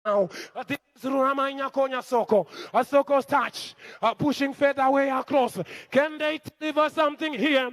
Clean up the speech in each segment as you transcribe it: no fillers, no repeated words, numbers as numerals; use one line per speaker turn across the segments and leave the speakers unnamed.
now. This is Ruramanya Konya Soko. A Soko's touch. Pushing further away across. Can they deliver something here?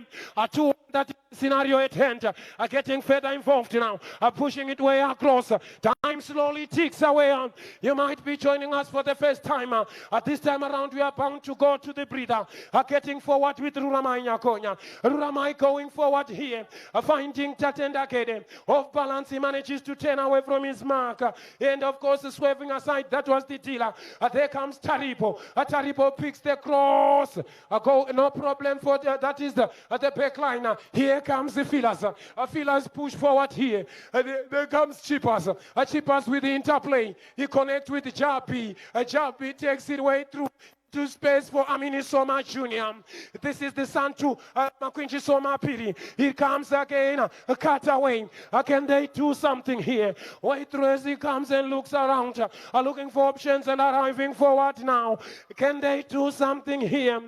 To that scenario at hand. Getting further involved now. Pushing it way across. Time slowly ticks away. You might be joining us for the first time. At this time around, we are bound to go to the breather. Getting forward with Ruramanya Konya. Ruramai going forward here. Finding Tatenda Kede. Off balance, he manages to turn away from his mark. And of course, swerving aside, that was the dealer. There comes Taribo. Taribo picks the cross. No problem for that is the back line. Here comes the fillers. Fillers push forward here. There comes Chipaz. Chipaz with the interplay. He connects with Japi. Japi takes it way through to space for Amini Soma Jr. This is the son to Makwinji Soma Piri. He comes again, cut away. Can they do something here? Wait through as he comes and looks around, looking for options and arriving forward now. Can they do something here?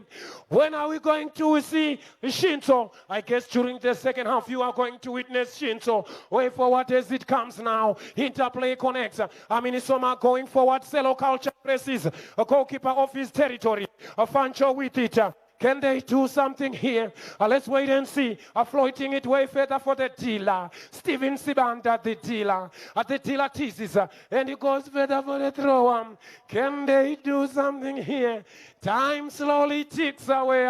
When are we going to see Shinto? I guess during the second half you are going to witness Shinto. Way forward as it comes now. Interplay connects. Amini Soma going forward. Cello Culture presses. A goalkeeper of his territory. A Fancho with it. Can they do something here? Let's wait and see. Floating it way further for the dealer. Steven Sibanda, the dealer. The dealer teases. And he goes further for the throw. Can they do something here? Time slowly ticks away.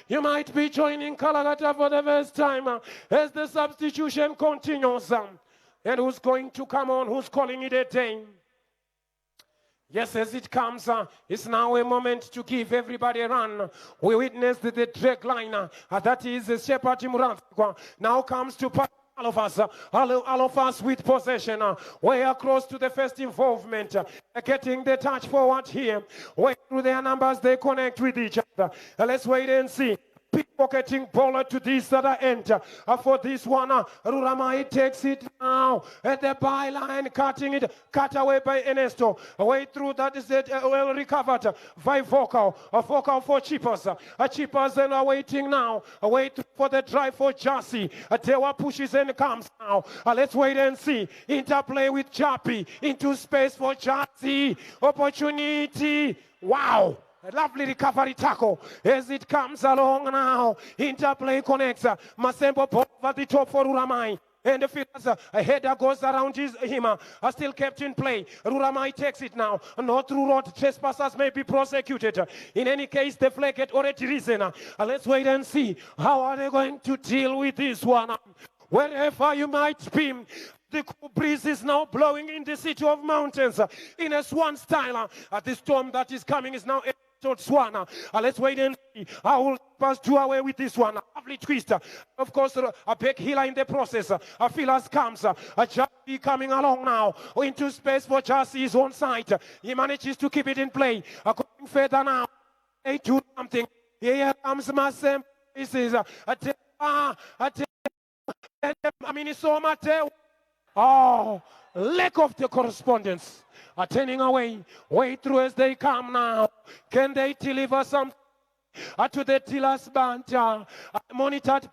You might be joining Kalagata for the first time as the substitution continues. And who's going to come on? Who's calling it a day? Yes, as it comes, it's now a moment to give everybody a run. We witnessed the drag liner. That is Shepherd Muranthwa. Now comes to all of us with possession. Way across to the first involvement. Getting the touch forward here. Way through their numbers, they connect with each other. Let's wait and see. Pickpocketing bowler to this other end. For this one, Ruramai takes it now at the byline, cutting it, cut away by Ernesto. Away through that is it, well recovered by Vocal. A Vocal for Chipaz. Chipaz and are waiting now. Wait for the drive for Jassy. Tewa pushes and comes now. Let's wait and see. Interplay with Chapi into space for Jassy. Opportunity. Wow. A lovely recovery tackle as it comes along now. Interplay connects. Masembo over the top for Ruramai. And the fielders, a header goes around him. Still kept in play. Ruramai takes it now. Not through road. Trespassers may be prosecuted. In any case, the flag had already risen. Let's wait and see. How are they going to deal with this one? Wherever you might be, the cool breeze is now blowing in the city of mountains. In a swan style. The storm that is coming is now SWAN. Let's wait and see. I will pass two away with this one. Lovely twist. Of course, a back healer in the process. A fillers comes. A Jassy coming along now. Into space for Jassy is on side. He manages to keep it in play. Going further now. They do something. Here comes Masem. This is oh, lack of the correspondence. Turning away, way through as they come now. Can they deliver something to the dealer's band? Monitored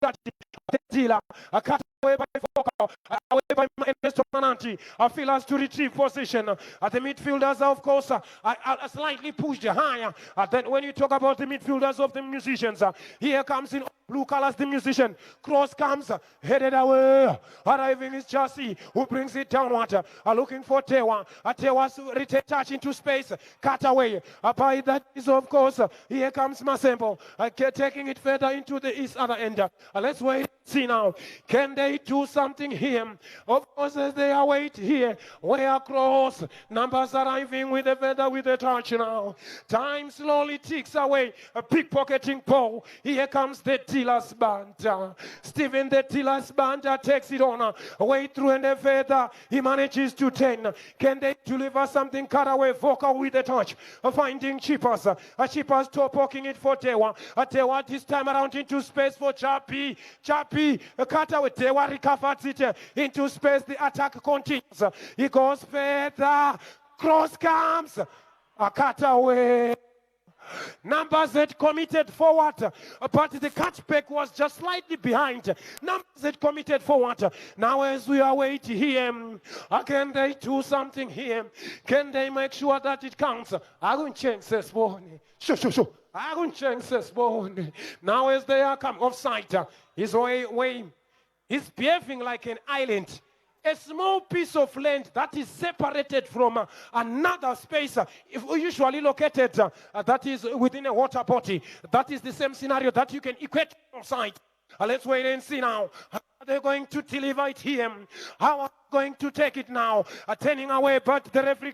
by the dealer. Cut away by Vocal, away by Ernesto Mananti. Fillers to retrieve position. The midfielders, of course, are slightly pushed higher. Then when you talk about the midfielders of the musicians, here comes in blue colors the musician. Cross comes, headed away. Arriving is Jassy, who brings it downward. Looking for Tewa. Tewa's return touch into space. Cut away. By that is, of course, here comes Masembo. Taking it further into the east other end. Let's wait and see now. Can they do something here? Of course, as they await here, way across. Numbers arriving with the feather, with the touch now. Time slowly ticks away. A pickpocketing ball. Here comes the dealer's band. Stephen, the dealer's band, takes it on. Way through and the feather. He manages to 10. Can they deliver something? Cut away. Vocal with the touch. Finding Chipaz. Chipaz toe poking it for Tewa. Tewa this time around into space for Chapi. Chapi cut away. Tewa recovers it into space. The attack continues. He goes further. Cross comes. A cut away. Numbers had committed forward, but the cutback was just slightly behind. Numbers had committed forward. Now as we await here, can they do something here? Can they make sure that it counts? I won't change this morning. Sure. I won't change this morning. Now as they are come off site, he's he's behaving like an island. A small piece of land that is separated from another space, usually located, that is within a water body. That is the same scenario that you can equate outside. Let's wait and see now. How are they going to deliver it here? How are they going to take it now? Turning away, but the referee,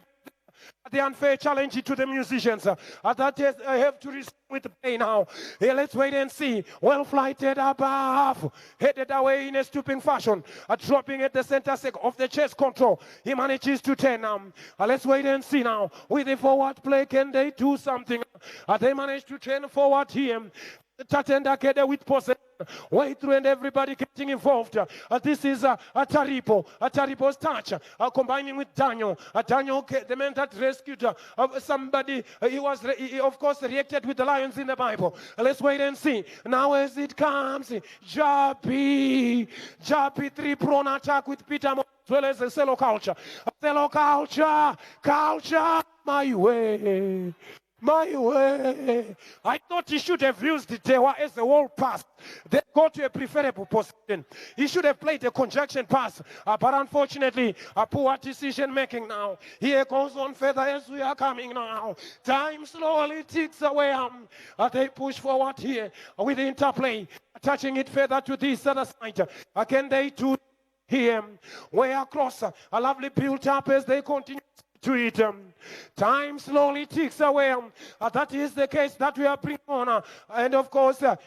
the unfair challenge to the musicians. That is, I have to respond with the play now. Here, let's wait and see. Well flighted above, headed away in a stooping fashion, dropping at the center of the chest control. He manages to turn. Let's wait and see now. With the forward play, can they do something? They managed to turn forward here. Tatenda Kede with possession. Way through and everybody getting involved. This is Taripo's touch. Combining with Daniel. Daniel, the man that rescued somebody. He of course reacted with the lions in the Bible. Let's wait and see. Now as it comes, Japi 3-prone attack with Peter as well as a cello culture. Culture, my way. My way. I thought he should have used the Dewa as the wall pass. Then go to a preferable position. He should have played a conjunction pass. But unfortunately, a poor decision making now. Here goes on further as we are coming now. Time slowly ticks away. They push forward here with the interplay. Touching it further to this other side. Can they do here? Way across. A lovely build up as they continue to it. Time slowly ticks away. That is the case that we are bringing on. And of course, the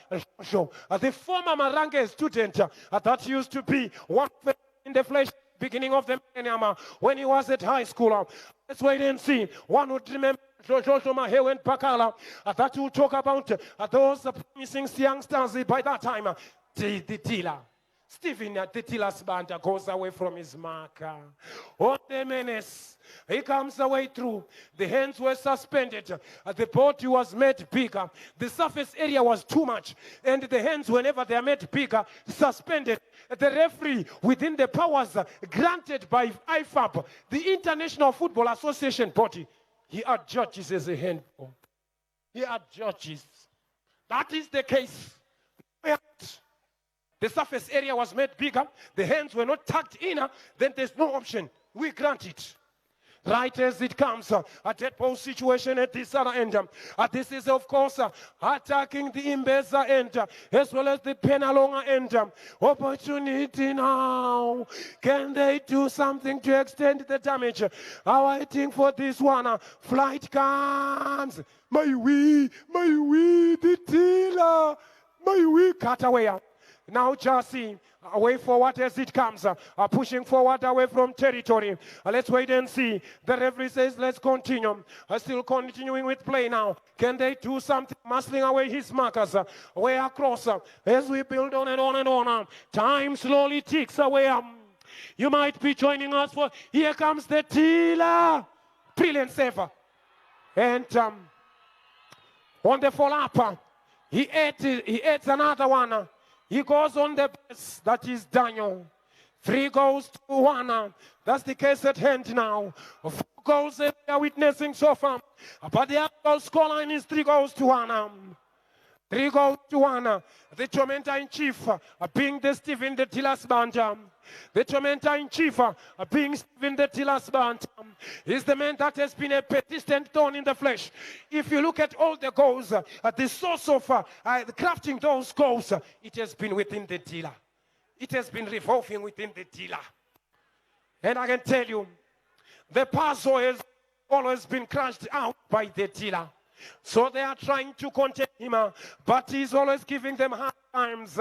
former Marange student that used to be one in the flesh beginning of the millennium when he was at high school. Let's wait and see. One would remember Joshua Mahewen Pakala that will talk about those promising youngsters by that time. The dealer. Stephen at the Tilas band goes away from his marker. On the menace, he comes away through. The hands were suspended. The body was made bigger. The surface area was too much. And the hands, whenever they are made bigger, suspended. The referee, within the powers granted by IFAB, the International Football Association body, he adjudges as a handball. He adjudges. That is the case. The surface area was made bigger. The hands were not tucked in. Then there's no option. We grant it. Right as it comes, a dead ball situation at this other end. This is, of course, attacking the Imbeza end, as well as the Penalonga end. Opportunity now. Can they do something to extend the damage? Waiting for this one. Flight comes. My wee, the dealer. My wee, cut away. Now Jassy, away forward as it comes, pushing forward away from territory. Let's wait and see. The referee says, let's continue. Still continuing with play now. Can they do something? Muscling away his markers, way across, as we build on and on and on. Time slowly ticks away. You might be joining us for, here comes the dealer. Brilliant saver. And on the follow-up, he adds another one. He goes on the best, that is Daniel. 3 goals to 1. That's the case at hand now. 4 goals that we are witnessing so far. But the actual scoreline is 3 goals to 1. 3 goals to 1. The Tormentor-in-Chief being the Stephen the Tilas Band. The Tormentor-in-Chief being Stephen the Tilas Band is the man that has been a persistent thorn in the flesh. If you look at all the goals, the source of crafting those goals, it has been within the dealer. It has been revolving within the dealer. And I can tell you, the puzzle has always been crushed out by the dealer. So they are trying to contain him, but he's always giving them hard times.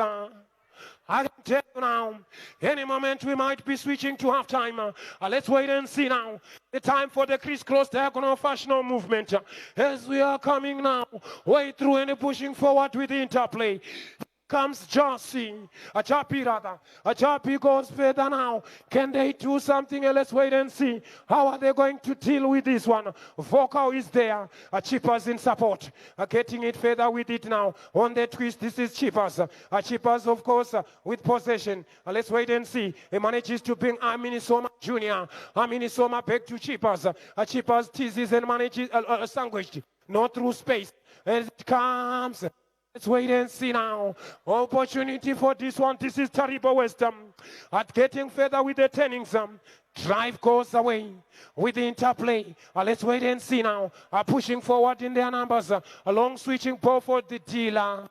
I can tell you now, any moment we might be switching to halftime. Let's wait and see now. The time for the crisscross diagonal fashional movement. As we are coming now, way through and pushing forward with the interplay. Comes Josie, a Chappy rather. A Chappy goes further now. Can they do something? Let's wait and see. How are they going to deal with this one? Vocal is there. A Chipaz in support. Getting it further with it now. On the twist, this is Chipaz. A Chipaz, of course, with possession. Let's wait and see. He manages to bring Aminisoma Jr. Aminisoma back to Chipaz. A Chipaz teases and manages sandwiched. Not through space. As it comes. Let's wait and see now. Opportunity for this one. This is terrible wisdom. At getting further with the turnings. Drive goes away with the interplay. Let's wait and see now. Pushing forward in their numbers. A long switching ball for the dealer.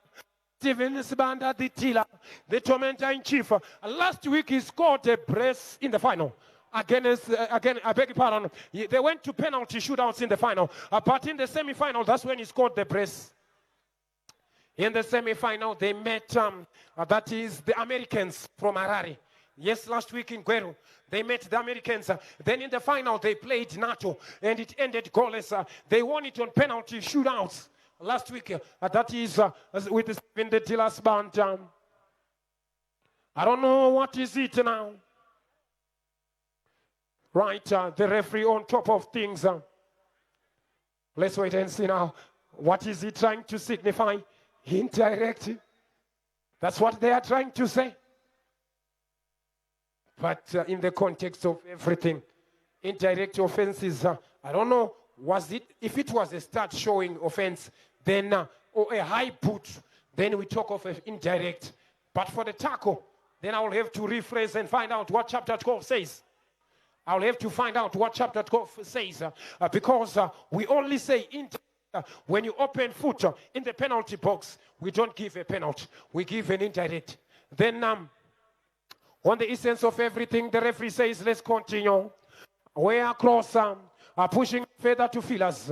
Steven Sibanda, the dealer. The tormentor in chief. Last week he scored a brace in the final. Again, I beg your pardon. They went to penalty shootouts in the final. But in the semi-final, that's when he scored the brace. In the semi-final, they met, that is the Americans from Harare. Yes, last week in Guero, they met the Americans. Then in the final, they played NATO, and it ended goalless. They won it on penalty shootouts last week. That is with the Tiller's band. I don't know what is it now. Right, the referee on top of things. Let's wait and see now. What is he trying to signify? Indirect. That's what they are trying to say. But in the context of everything, indirect offenses, I don't know, was it, if it was a start showing offense, then, or a high put, then we talk of an indirect. But for the tackle, then I'll have to rephrase and find out what chapter 12 says. I'll have to find out what chapter 12 says, because we only say indirect. When you open foot in the penalty box, we don't give a penalty. We give an indirect. Then on the essence of everything, the referee says, let's continue. Way across, pushing further to Fillers.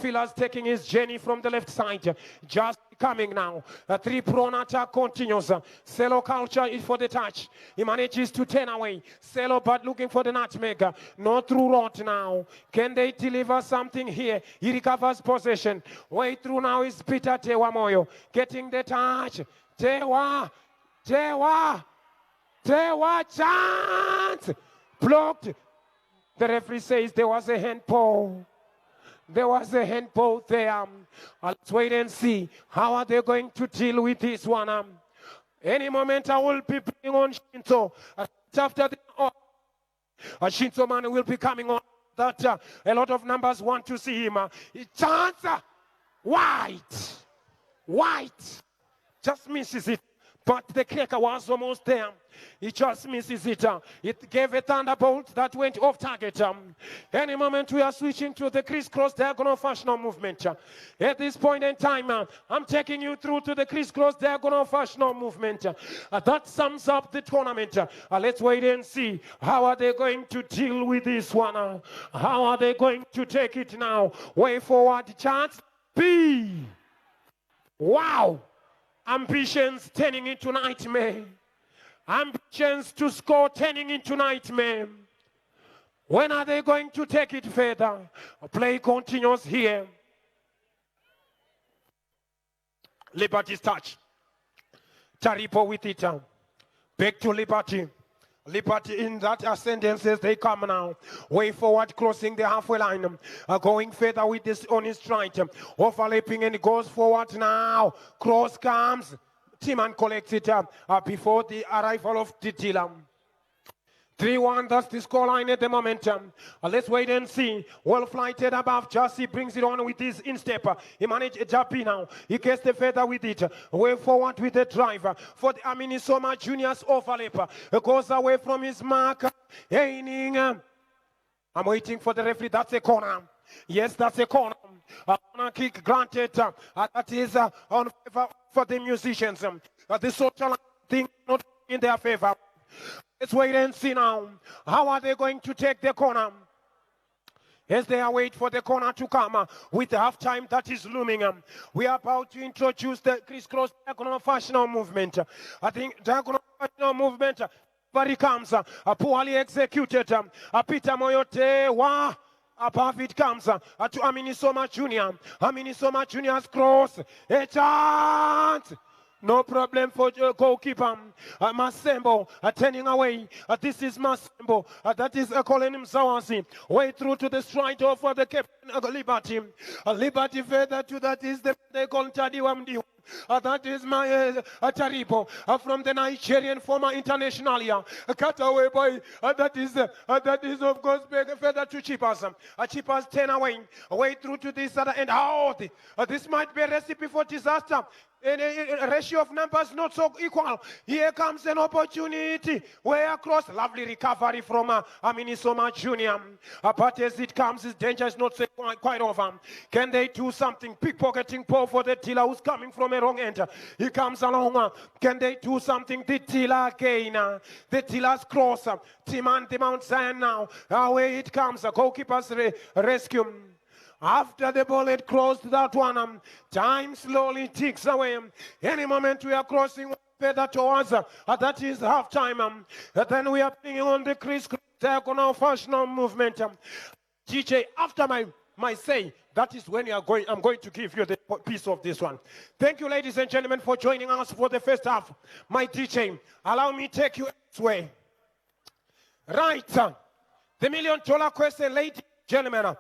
Fillers taking his journey from the left side. Just coming now. A three-prone attack continues. Celo culture is for the touch. He manages to turn away. Celo but looking for the nutmeg. No through rot now. Can they deliver something here? He recovers possession. Way through now is Peter Tewa Moyo. Getting the touch. Tewa chance. Blocked. The referee says there was a handball. There was a handball there. Let's wait and see. How are they going to deal with this one? Any moment I will be bringing on Shinto. After the Shinto man will be coming on. That a lot of numbers want to see him. Chance. White. Just misses it. But the kicker was almost there. He just misses it. It gave a thunderbolt that went off target. Any moment we are switching to the crisscross diagonal functional movement. At this point in time, I'm taking you through to the crisscross diagonal functional movement. That sums up the tournament. Let's wait and see. How are they going to deal with this one? How are they going to take it now? Way forward, chance B. Wow. Ambitions turning into nightmare. Ambitions to score turning into nightmare. When are they going to take it further? Play continues here. Liberty's touch. Taripo with it. Back to Liberty. Liberty in that ascendance as they come now. Way forward, crossing the halfway line. Going further with this on his stride. Overlapping and goes forward now. Cross comes. Timan collects it before the arrival of the dealer. 3-1, that's the scoreline at the moment. Let's wait and see. Well flighted above. Jassy brings it on with his instep. He managed Jappy now. He gets the feather with it. Way forward with the driver. For the Aminisoma Junior's overlap. Goes away from his mark. Aiming. I'm waiting for the referee. That's a corner. Yes, that's a corner. Corner kick granted. That is on favor for the musicians. The social thing not in their favor. Let's wait and see now. How are they going to take the corner? As they are waiting for the corner to come with the halftime that is looming. We are about to introduce the crisscross diagonal functional movement. I think diagonal functional movement, but it comes poorly executed. Peter Moyote, above it comes to Aminisoma Junior. Aminisoma Junior's cross. A chance. No problem for goalkeeper. Masembo turning away. This is Masembo. That is calling him Zawasi. Way through to the stride of the captain Liberty. Liberty further to that is the Tadiwamdi. That is my Taribo from the Nigerian former international. Cut away boy. That is of course further to Chipaz. Chipaz 10 away through to this other end. This might be a recipe for disaster. A ratio of numbers not so equal. Here comes an opportunity. Way across. Lovely recovery from Minisoma Junior. But as it comes, his danger is not so quite over. Can they do something? Pickpocketing Paul for the dealer who's coming from a wrong end. He comes along. Can they do something? The dealer again. The dealer's cross. Timan the Mount Zion now. Away it comes. A goalkeeper's rescue. After the bullet crossed that one, time slowly ticks away. Any moment we are crossing further towards, that is half time. Then we are bringing on the diagonal functional movement. DJ, after my say, that is when I'm going to give you the piece of this one. Thank you, ladies and gentlemen, for joining us for the first half. My DJ, allow me to take you this way. Right, the $1 million question, ladies and gentlemen.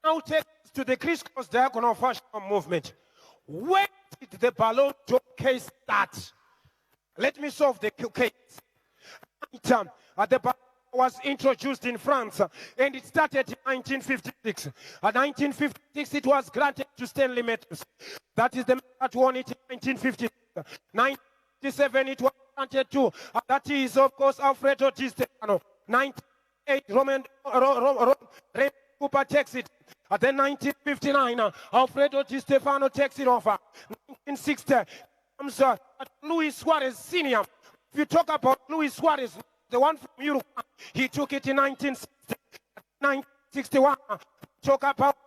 Now take us to the crisscross diagonal functional movement. Where did the Ballon d'Or case start? Let me solve the case. The Ballon was introduced in France and it started in 1956. In 1956 it was granted to Stanley Metals. That is the man that won it in 1956. 1957 it was granted to, that is of course Alfredo Di Stefano. 1998 Roman Cooper takes it. Then 1959, Alfredo Di Stefano takes it over. 1960 comes Luis Suarez Sr. If you talk about Luis Suarez, the one from Uruguay, he took it in 1960. 1961, talk about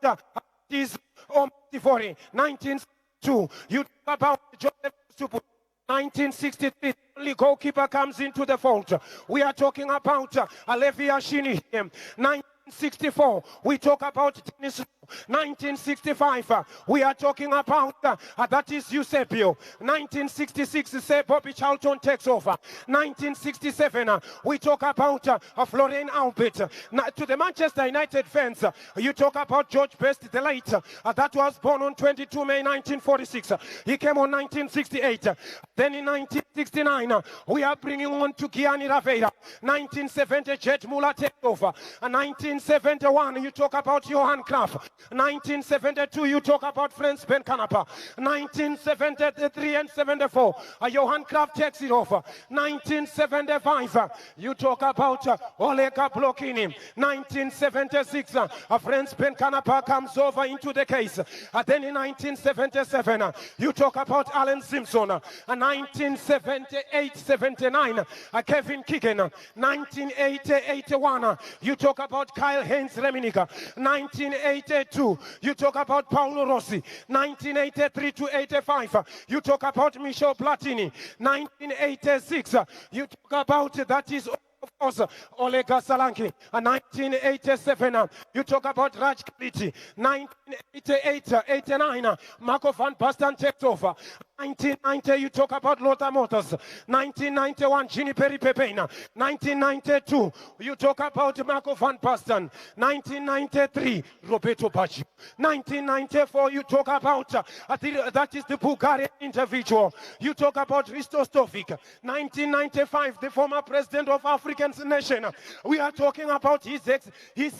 this 1962, you talk about Joseph Stupu. 1963, only goalkeeper comes into the fold. We are talking about Alevi Ashini. 1964, we talk about Dennis. 1965, we are talking about that is Eusebio. 1966, say Bobby Charlton takes over. 1967, we talk about Florian Albert. To the Manchester United fans, you talk about George Best, the late. That was born on 22 May 1946. He came on 1968. Then in 1969, we are bringing on to Gianni Ravera. 1970, Jet Muller takes over. 1971, you talk about Johan Cruyff. 1972, you talk about Franz Benkanapa. 1973 and 74, Johan Cruyff takes it over. 1975, you talk about Olega Blokini. 1976, Franz Benkanapa comes over into the case. Then in 1977, you talk about Alan Simpson. 1978-79, Kevin Keegan. 1980-81, you talk about Kyle Heinz-Reminiger. 1982, you talk about Paolo Rossi. 1983-85, you talk about Michel Platini. 1986, you talk about, that is of course, Olega Salanki. 1987, you talk about Raj Kaliti. 1988-89, Marco van Basten takes over. 1990, you talk about Lothar Motors. 1991, Ginny Perry Pepena. 1992, you talk about Marco van Basten. 1993, Roberto Baggio. 1994, you talk about, that is the Bulgarian individual. You talk about Risto Stovic. 1995, the former president of African nation. We are talking about His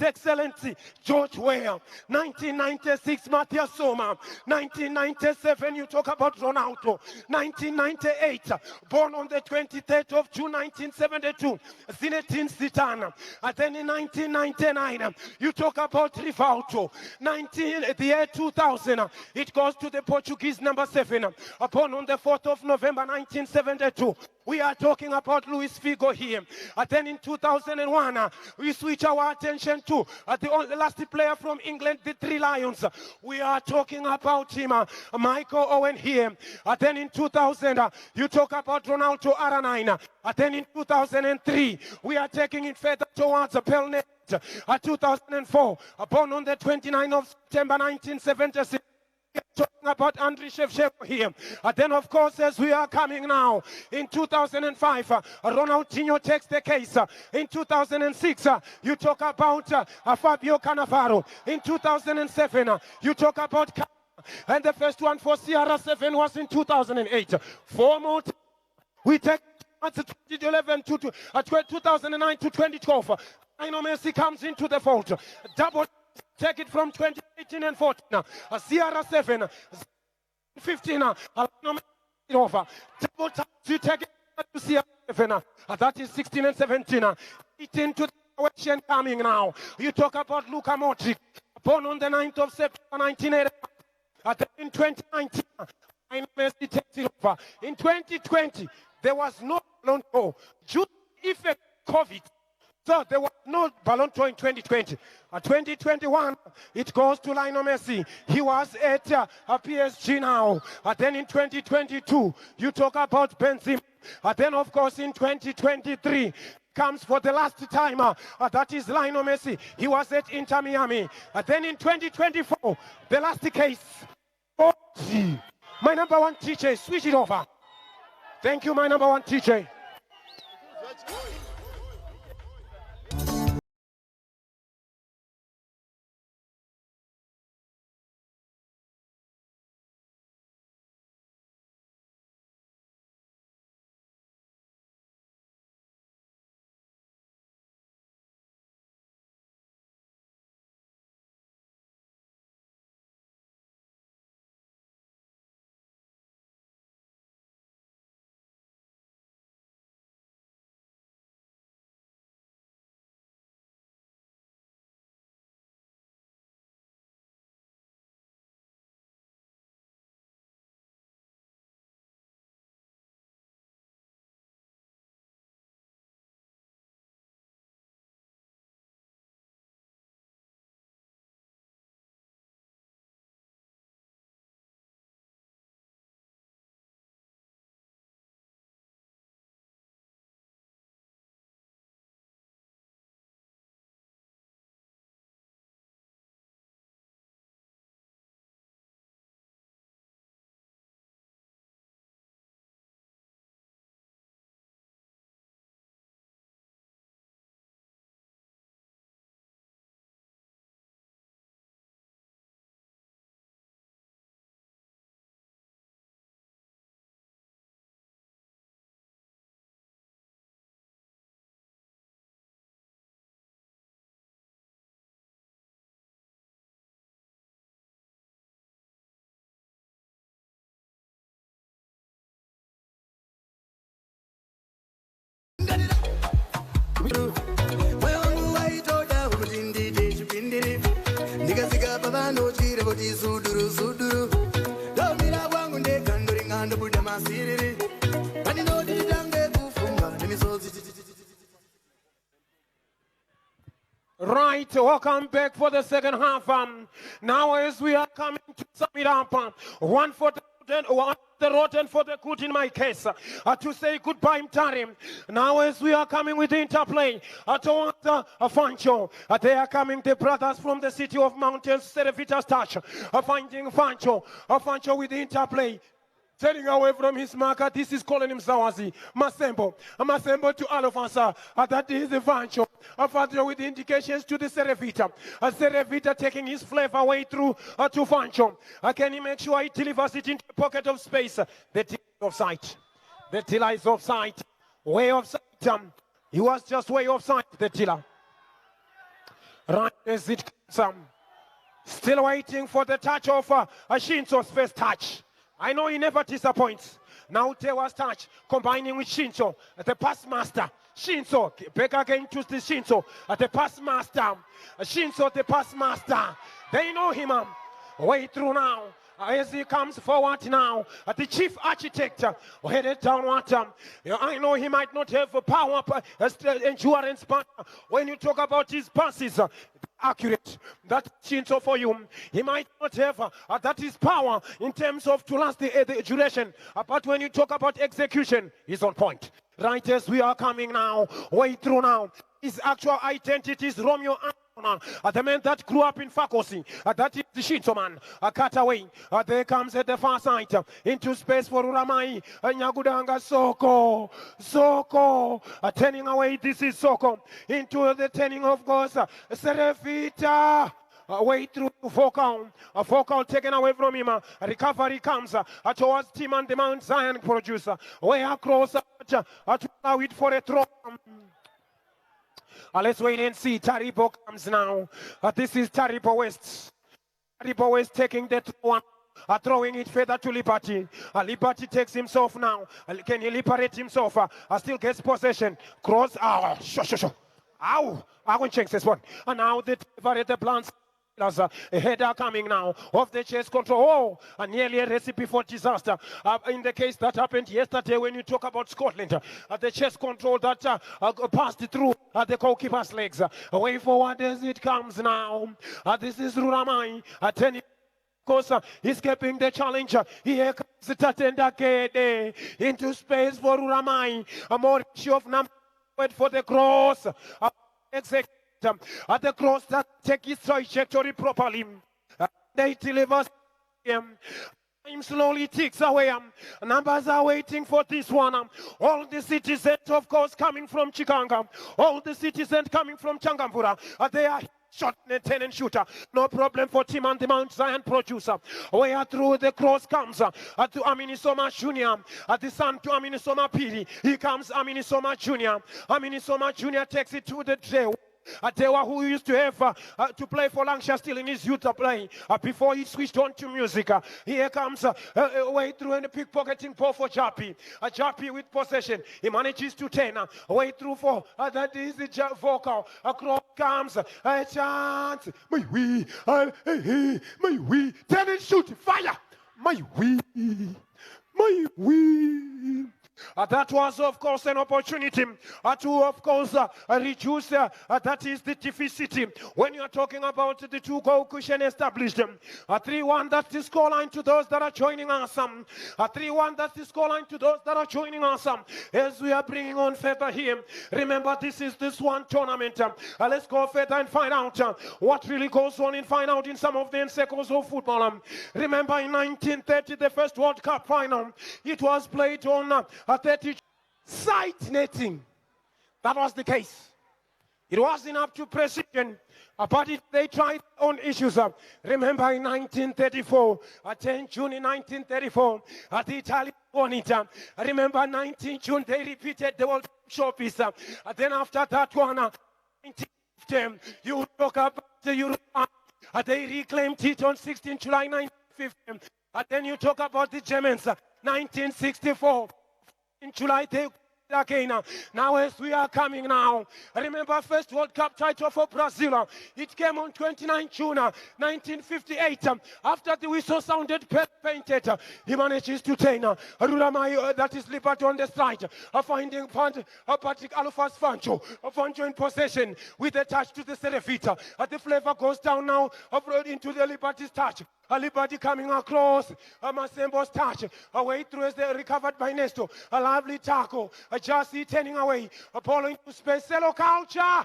Excellency George Weah. 1996, Matthias Soma. 1997, you talk about Ronaldo. 1998, born on the 23rd of June 1972, Zinedine Zidane. And then in 1999, you talk about Rivaldo. The year 2000, it goes to the Portuguese number 7, born on the 4th of November 1972. We are talking about Luis Figo here. Then in 2001, we switch our attention to the last player from England, the Three Lions. We are talking about him, Michael Owen here. Then in 2000, you talk about Ronaldo Aranaina. Then in 2003, we are taking it further towards Pelnet. 2004, born on the 29th of September 1976. about Andriy Shevchenko here. Then, of course, as we are coming now, in 2005, Ronaldinho takes the case. In 2006, you talk about Fabio Cannavaro. In 2007, you talk about... And the first one for CR7 was in 2008. 4 more times. We take 2011 to 2009 to 2012. Lionel Messi comes into the fold. Double take it from 2018 and 14. CR7, 15. Over. Double time you take it to CR7. That is 16 and 17. 18 to the question coming now. You talk about Luka Modric, born on the 9th of September 1980. In 2019, Messi takes it over. In 2020, there was no Ballon d'Or due to effect COVID. So there was no Ballon d'Or in 2020. 2021, it goes to Lionel Messi. He was at PSG now. Then in 2022, you talk about Benzema. Then, of course, in 2023, comes for the last time. That is Lionel Messi. He was at Inter Miami. Then in 2024, the last case. Oh, my number one teacher, switch it over. Thank you, my number one teacher. Right, welcome back for the second half. Now as we are coming to sum it up, one for the road and for the good in my case, to say goodbye, MUTARE. Now as we are coming with the interplay, towards Fancho, they are coming, the brothers from the city of mountains, Serevita's touch, finding Fancho with the interplay. Turning away from his marker, this is calling him Zawazi. Masembo to all of us, that is the Fancho. Fancho with indications to the Serevita. Serevita taking his flavor way through to Fancho. Can he make sure he delivers it into the pocket of space? The tiller is off sight. The tiller is off sight. Way off sight. He was just way off sight, the tiller. Right as it comes. Still waiting for the touch of Shinso's first touch. I know he never disappoints. Now Tewa's touch, combining with Shinso, the pass master. Shinso, back again to the Shinso, the pass master. Shinso, the pass master. They know him. Way through now. As he comes forward now, the chief architect headed downward. I know he might not have power, endurance, but when you talk about his passes, accurate. That's Shinso for you. He might not have that is power in terms of to last the duration, but when you talk about execution, he's on point. Right as we are coming now, way through now, his actual identity is Romeo The man that grew up in Fakosi, that is the Shinto man, cut away. There comes at the far side into space for Uramai, Nyagudanga Soko, turning away. This is Soko into the turning of Ghost, Serefita. Way through focal, a focal taken away from him. A recovery comes towards Tim and the Mount Zion producer. Way across to allow it for a throw. Let's wait and see. Taribo comes now. This is Taribo West. Taribo West taking the one. Throwing it further to Liberty. Liberty takes himself now. Can he liberate himself? Still gets possession. Cross. Ow! I won't change this one. And now the plans. A header coming now of the chase control. Nearly a recipe for disaster. In the case that happened yesterday when you talk about Scotland, the chase control that passed through the goalkeeper's legs. Way forward as it comes now. This is Ruramai. Escaping the challenge. Here comes Tatenda Kede into space for Ruramai. A more issue of number for the cross. At the cross that take its trajectory properly. They delivers him. Time slowly ticks away. Numbers are waiting for this one. All the citizens, of course, coming from Chikanga. All the citizens coming from Changampura. They are shot and shooter. No problem for Tim and the Mount Zion producer. Where through the cross comes to Aminisoma Junior. At the son to Aminisoma Piri. He comes Aminisoma Junior. Aminisoma Junior takes it to the trail. Atewa, who used to have to play for Lancashire still in his youth playing before he switched on to music. Here comes way through and pickpocketing ball for Japi. Japi with possession. He manages to turn way through for that is the vocal. Across comes a chance. My wee, my wee. Turn and shoot. Fire. My wee. That was, of course, an opportunity to, of course, reduce that is the deficit. When you are talking about the two-goal cushion established, 3-1, that's the scoreline to those that are joining us. 3-1, that's the scoreline to those that are joining us. As we are bringing on further here, remember this is the SWAN tournament. Let's go further and find out what really goes on and find out in some of the circles of football. Remember in 1930, the first World Cup final, it was played on 30 side netting. That was the case. It wasn't up to precision, but they tried on issues. Remember in 1934, 10 June in 1934, the Italians won it. Remember 19 June, they repeated the World Showpiece. Then after that one, 1950, you talk about the Europe. They reclaimed it on 16 July 1950. Then you talk about the Germans, 1964. In July, they again. Now as we are coming now, remember first World Cup title for Brazil. It came on 29 June 1958. After the whistle sounded, painted, he manages to turn. Ruramai, that is Liberty on the strike. Finding Patrick Alufas Fancho in possession with a touch to the Serefita. The flavor goes down now into the Liberty's touch. Liberty coming across. Masembo's touch. Away through as they recovered by Nesto. A lovely tackle. Just turning away. Apollo into space. Cello culture.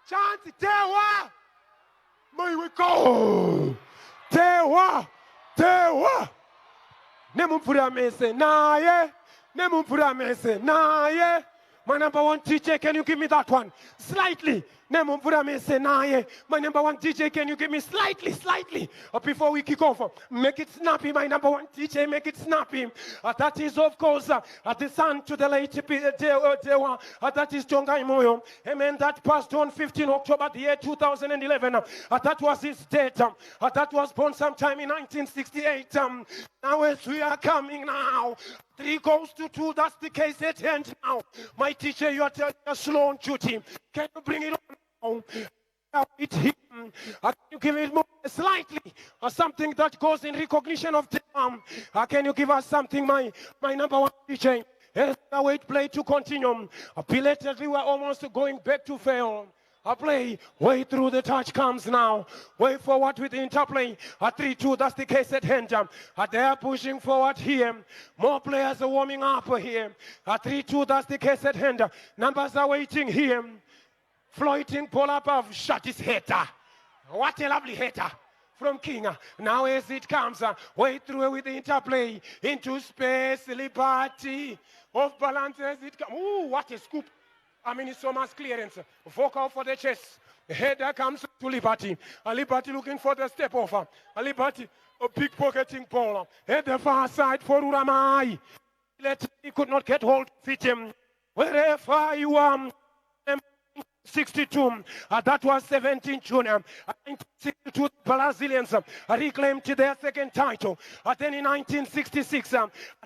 Chance. Tewa. May we go. Tewa. Nemumpura mese. Naye. My number one teacher, can you give me that one? Slightly. My number one DJ, can you give me slightly before we kick off? Make it snappy, my number one DJ, make it snappy. That is, of course, the son to the late Dewa. That is Tonga Imoyo. Amen. That passed on 15 October the year 2011. That was his date. That was born sometime in 1968. Now as we are coming now, 3 goals to 2, that's the case at hand now. My teacher, you are slow on duty. Can you bring it on? Can you give it more slightly or something that goes in recognition of the can you give us something, my number one teacher? Yes, wait, play to continue. Belatedly, we're almost going back to fail. A play, way through the touch comes now. Way forward with the interplay. A 3-2, that's the case at hand. They are pushing forward here. More players are warming up here. A 3-2, that's the case at hand. Numbers are waiting here. Floating pull up of shot his header. What a lovely header from King. Now as it comes, way through with the interplay into space, liberty of balance as it comes. Ooh, what a scoop. I mean, it's so much clearance. Vocal for the chest. Header comes to Liberty. A Liberty looking for the step over. A Liberty, a pickpocketing ball. At the far side for Uramai. He could not get hold of him. Wherever you are. 62, that was 17 June. 1962, Brazilians reclaimed their second title. Then in 1966,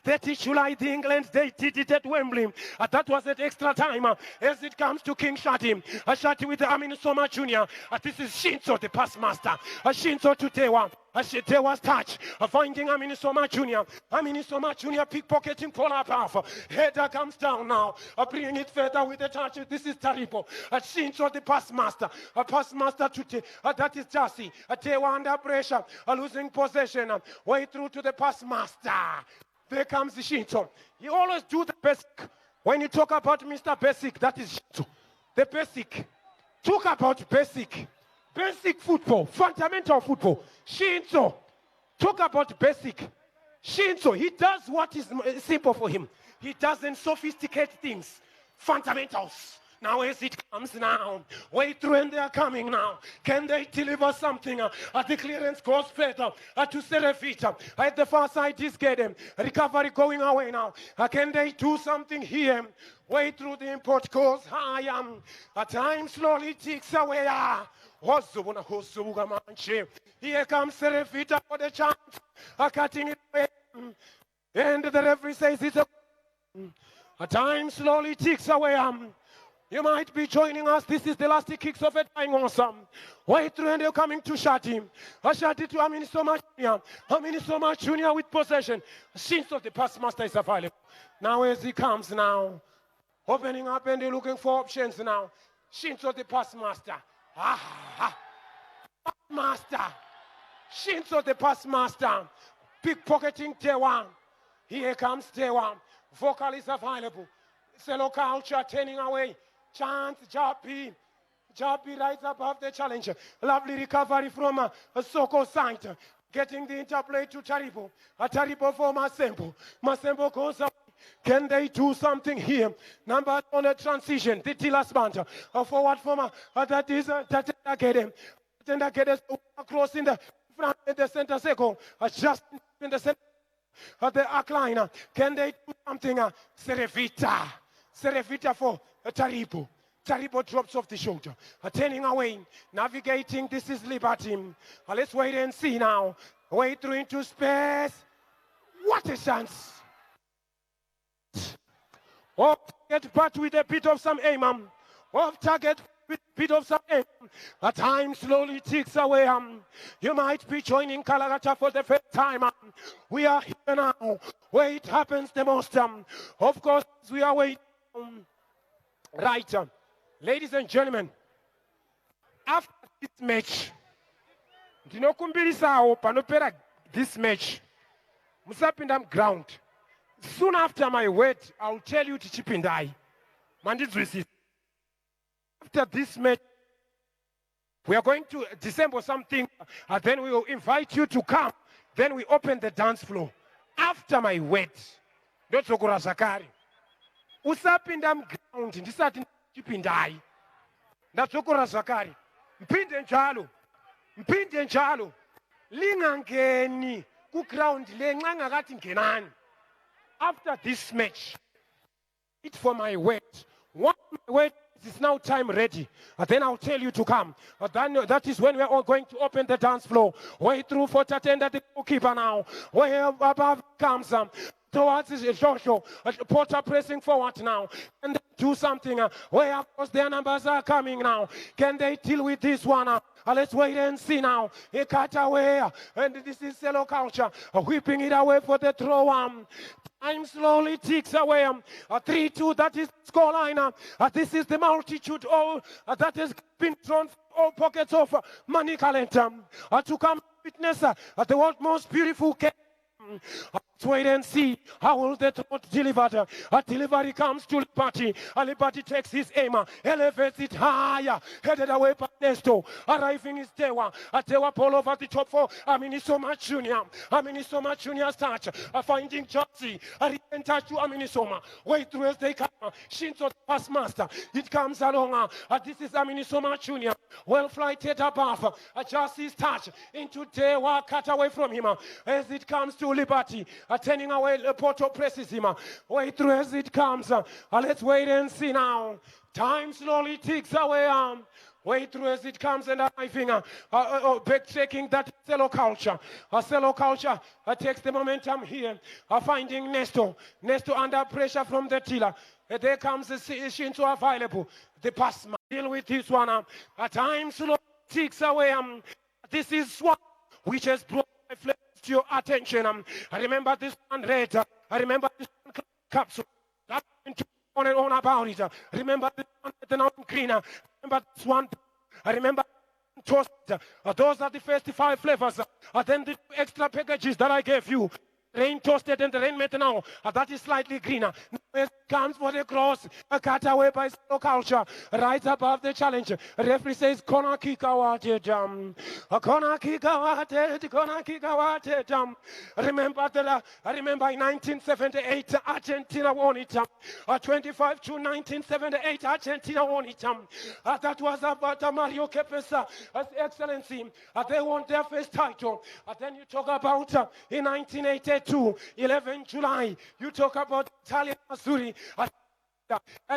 30 July, the England, they did it at Wembley. That was at extra time. As it comes to King Shati, Shati with Amin Soma Jr. This is Shinzo, the pass master. Shinzo to Tewa. Tewa's touch, finding Amin Soma Jr. Amin Soma Jr. pickpocketing for up half. Header comes down now, bringing it further with the touch. This is Taripo. Shinzo, the pass master. Pass master to that is Jassy. Tewa under pressure, losing possession. Way through to the pass master. There comes the Shinzo. He always do the basic. When you talk about Mr. Basic, that is Shinzo. The basic. Talk about basic. Basic football, fundamental football. Shinzo, talk about basic. Shinzo, he does what is simple for him. He doesn't sophisticate things. Fundamentals. Now as it comes now, way through and they are coming now. Can they deliver something? The clearance goes further to Serefita. At the far side is getting recovery going away now. Can they do something here? Way through the import goes high. At times slowly ticks away. Here comes Serefita for the chance. Cutting it away. And the referee says it's a time slowly ticks away. You might be joining us. This is the last kicks of it. Awesome. Way through and they're coming to Shati. Shati to Amin Soma Jr. Amin Soma Jr. with possession. Shinzo, the pass master, is available. Now as he comes now, opening up and they're looking for options now. Shinzo, the pass master. Pass master. Shinzo, the pass master. Pickpocketing Tewa. Here comes Tewa. Vocal is available. Cello culture turning away. Chance, Japi. Japi right above the challenge. Lovely recovery from a Soko side. Getting the interplay to Taribo. A Taribo for Masembo. Masembo goes up. Can they do something here? Number on a transition. The Tilas Banta. A forward former. That is Tatenda Kedem. Tatenda Kedem across in the front in the center circle. Just in the center. The Aklina. Can they do something? Serefita. Serefita for Taribo. Taribo drops off the shoulder. Turning away. Navigating. This is Liberty. Let's wait and see now. Way through into space. What a chance. Off target, but with a bit of some aim. Off target with a bit of some aim. A time slowly ticks away. You might be joining Kalagata for the first time. We are here now, where it happens the most. Of course, we are waiting. Right. Ladies and gentlemen, after this match, this match, Musapindam ground. Soon after my word, I'll tell you to Chipindai. After this match, we are going to dissemble something, and then we will invite you to come. Then we open the dance floor. After my word, Dotokura Sakari. Usapindam ground, ndisati Chipindai. Dotokura Sakari. Mpinde njalo. Lingangeni ku ground le nxa ngakathi ngenani. After this match, it's for my word. Once my word is now time ready, then I'll tell you to come. Then that is when we're all going to open the dance floor. Way through for Tatenda, the goalkeeper now. Way above comes towards Joshua. Porter pressing forward now. And they do something. Way of course their numbers are coming now. Can they deal with this one? Let's wait and see now. He cut away. And this is Cello culture. Whipping it away for the throw. Time slowly ticks away. 3-2, that is scoreline. This is the multitude all that has been thrown from all pockets of money calendar to come witness the world's most beautiful game. Let's wait and see how will the throat deliver. A delivery comes to Liberty. A Liberty takes his aim, elevates it higher, headed away by Nesto. Arriving is Tewa. A Tewa ball over the top for Aminisoma Junior. Aminisoma Junior starts. Finding Chelsea. A return touch to Aminisoma. Wait through as they come. Shinzo pass master. It comes along. This is Aminisoma Junior. Well flighted above. Jesse's touch into Tewa, cut away from him. As it comes to Liberty. Turning away, Porto presses him. Wait through as it comes. Let's wait and see now. Time slowly ticks away. Wait through as it comes and arriving. Back-checking that cello culture. Cello culture takes the momentum here. Finding Nesto. Nesto under pressure from the tiller. There comes the Shinto available. The pass deal with this one. Time slowly ticks away. This is SWAN, which has brought my flesh to your attention. I remember this one red. I remember this one capsule. That on and on about it. Remember this one the now green. Remember this one. I remember toast. Those are the first 5 flavors. Then the extra packages that I gave you. Rain toasted and the rain methanol. That is slightly greener. Now it comes for the cross. Cut away by slow culture. Right above the challenge. Referee says, corner kick out. Corner kick out. Corner kick out. Remember that. I remember in 1978, Argentina won it. 25 to 1978, Argentina won it. That was about Mario Kempes' excellency. They won their first title. Then you talk about in 1982. 11 July, you talk about Italian Missouri. And